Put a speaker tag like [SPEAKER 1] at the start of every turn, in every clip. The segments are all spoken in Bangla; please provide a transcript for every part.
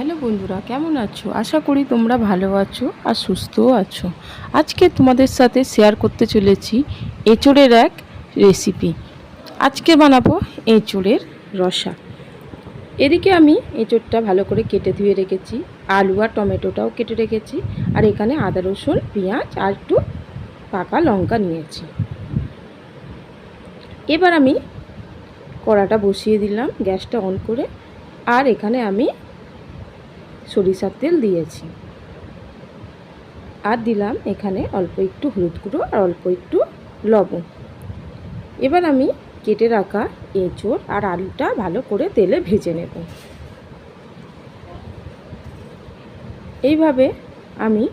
[SPEAKER 1] হ্যালো বন্ধুরা, কেমন আছো? আশা করি তোমরা ভালো আছো আর সুস্থও আছো। আজকে তোমাদের সাথে শেয়ার করতে চলেছি এঁচোড়ের এক রেসিপি। আজকে বানাবো এঁচোড়ের রসা। এদিকে আমি এঁচোড়টা ভালো করে কেটে ধুয়ে রেখেছি, আলু আর টমেটোটাও কেটে রেখেছি, আর এখানে আদা রসুন পেঁয়াজ আর একটু পাকা লঙ্কা নিয়েছি। এবার আমি কড়াটা বসিয়ে দিলাম গ্যাসটা অন করে, আর এখানে আমি সরিষার তেল দিয়েছি, আর দিলাম এখানে অল্প একটু হলুদ গুঁড়ো আর অল্প একটু লবণ। এবার আমি কেটে রাখা এঁচোড় আর আলুটা ভালো করে তেলে ভেজে নেব। এইভাবে আমি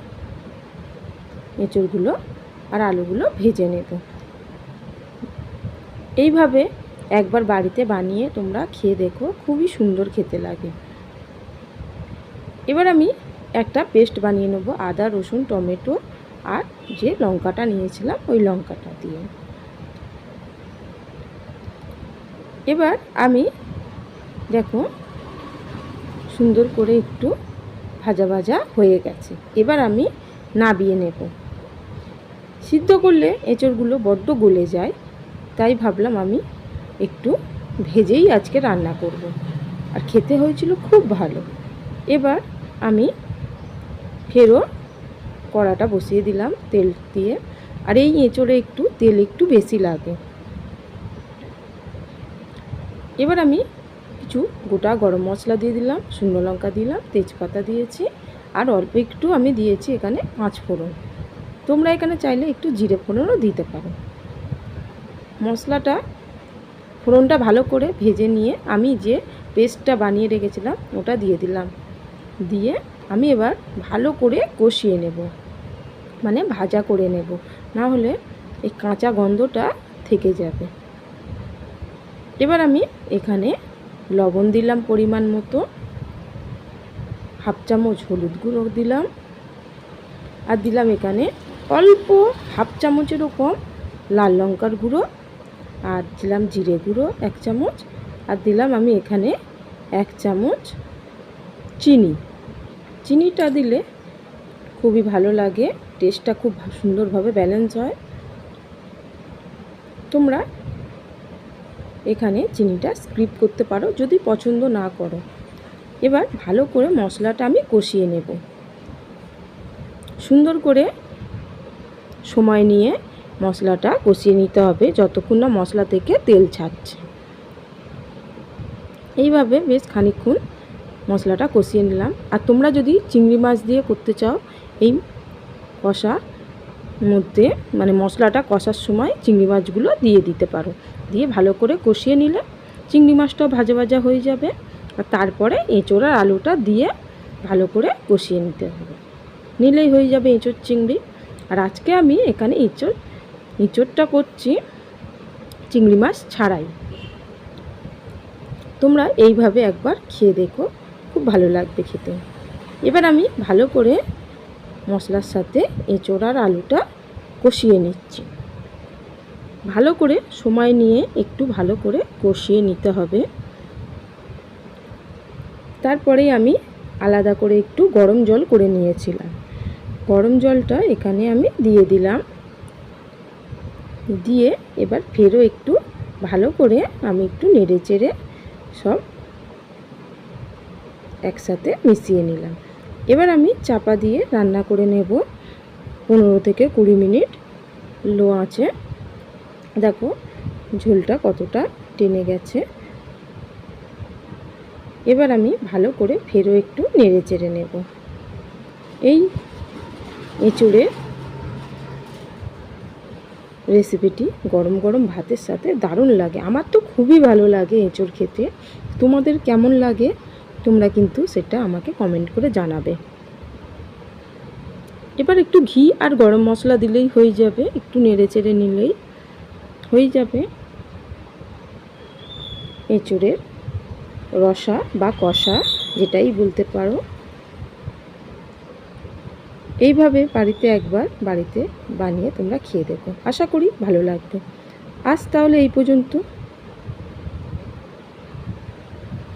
[SPEAKER 1] এঁচোড়গুলো আর আলুগুলো ভেজে নেব। এইভাবে একবার বাড়িতে বানিয়ে তোমরা খেয়ে দেখো, খুবই সুন্দর খেতে লাগে। এবার আমি একটা পেস্ট বানিয়ে নেব আদা রসুন টমেটো আর যে লঙ্কাটা নিয়েছিলাম ওই লঙ্কাটা দিয়ে। এবার আমি দেখো সুন্দর করে একটু ভাজা ভাজা হয়ে গেছে। এবার আমি নাবিয়ে নেব। সিদ্ধ করলে এঁচোড়গুলো বড্ড গলে যায়, তাই ভাবলাম আমি একটু ভেজেই আজকে রান্না করব, আর খেতে হয়েছিল খুব ভালো। এবার আমি ফেরও কড়াটা বসিয়ে দিলাম তেল দিয়ে, আর এই এঁচোড়ে একটু তেল একটু বেশি লাগে। এবার আমি কিছু গোটা গরম মশলা দিয়ে দিলাম, শুকনো লঙ্কা দিলাম, তেজপাতা দিয়েছি, আর অল্প একটু আমি দিয়েছি এখানে 5 ফোড়ন। তোমরা এখানে চাইলে একটু জিরে ফোড়নও দিতে পারো। মশলাটা ফোড়নটা ভালো করে ভেজে নিয়ে আমি যে পেস্টটা বানিয়ে রেখেছিলাম ওটা দিয়ে দিলাম। দিয়ে আমি এবার ভালো করে কষিয়ে নেব, মানে ভাজা করে নেব, না হলে এই কাঁচা গন্ধটা থেকে যাবে। এবার আমি এখানে লবণ দিলাম পরিমাণ মতো, হাফ চামচ হলুদ গুঁড়ো দিলাম, আর দিলাম এখানে অল্প হাফ চামচেরও কম লাল লঙ্কার গুঁড়ো, আর দিলাম জিরে গুঁড়ো 1 চামচ, আর দিলাম আমি এখানে 1 চামচ চিনি। চিনিটা দিলে খুবই ভালো লাগে, টেস্টটা খুব সুন্দরভাবে ব্যালেন্স হয়। তোমরা এখানে চিনিটা স্কিপ করতে পারো যদি পছন্দ না করো। এবার ভালো করে মশলাটা আমি কষিয়ে নেব। সুন্দর করে সময় নিয়ে মশলাটা কষিয়ে নিতে হবে যতক্ষণ না মশলা থেকে তেল ছাড়ছে। এইভাবে বেশ খানিকক্ষণ মশলাটা কষিয়ে নিলাম। আর তোমরা যদি চিংড়ি মাছ দিয়ে করতে চাও, এই কষা মধ্যে মানে মশলাটা কষার সময় চিংড়ি মাছগুলো দিয়ে দিতে পারো। দিয়ে ভালো করে কষিয়ে নিলে চিংড়ি মাছটাও ভাজা ভাজা হয়ে যাবে, আর তারপরে এঁচোড় আর আলুটা দিয়ে ভালো করে কষিয়ে নিতে হবে, নিলেই হয়ে যাবে এঁচোড় চিংড়ি। আর আজকে আমি এখানে এঁচোড়টা করছি চিংড়ি মাছ ছাড়াই। তোমরা এইভাবে একবার খেয়ে দেখো, খুব ভালো লাগবে খেতে। এবার আমি ভালো করে মশলার সাথে এঁচোড় আর আলুটা কষিয়ে নিচ্ছি। ভালো করে সময় নিয়ে একটু ভালো করে কষিয়ে নিতে হবে। তারপরে আমি আলাদা করে একটু গরম জল করে নিয়েছিলাম, গরম জলটা এখানে আমি দিয়ে দিলাম। দিয়ে এবার ফেরও একটু ভালো করে আমি একটু নেড়ে চেড়ে সব একসাথে মিশিয়ে নিলাম। এবার আমি চাপা দিয়ে রান্না করে নেব 15 থেকে 20 মিনিট লো আঁচে। দেখো ঝোলটা কতটা টেনে গেছে। এবার আমি ভালো করে ফেরও একটু নেড়ে চেড়ে নেব। এই এঁচোড়ের রেসিপিটি গরম গরম ভাতের সাথে দারুণ লাগে। আমার তো খুবই ভালো লাগে এঁচোড় খেতে। তোমাদের কেমন লাগে তোমরা কিন্তু সেটা আমাকে কমেন্ট করে জানাবে। এবার একটু ঘি আর গরম মশলা দিলেই হয়ে যাবে, একটু নেড়ে চেড়ে নিলেই হয়ে যাবে এঁচোড়ের রসা বা কষা, যেটাই বলতে পারো। এইভাবে একবার বাড়িতে বানিয়ে তোমরা খেয়ে দেখো, আশা করি ভালো লাগবে। আজ তাহলে এই পর্যন্ত।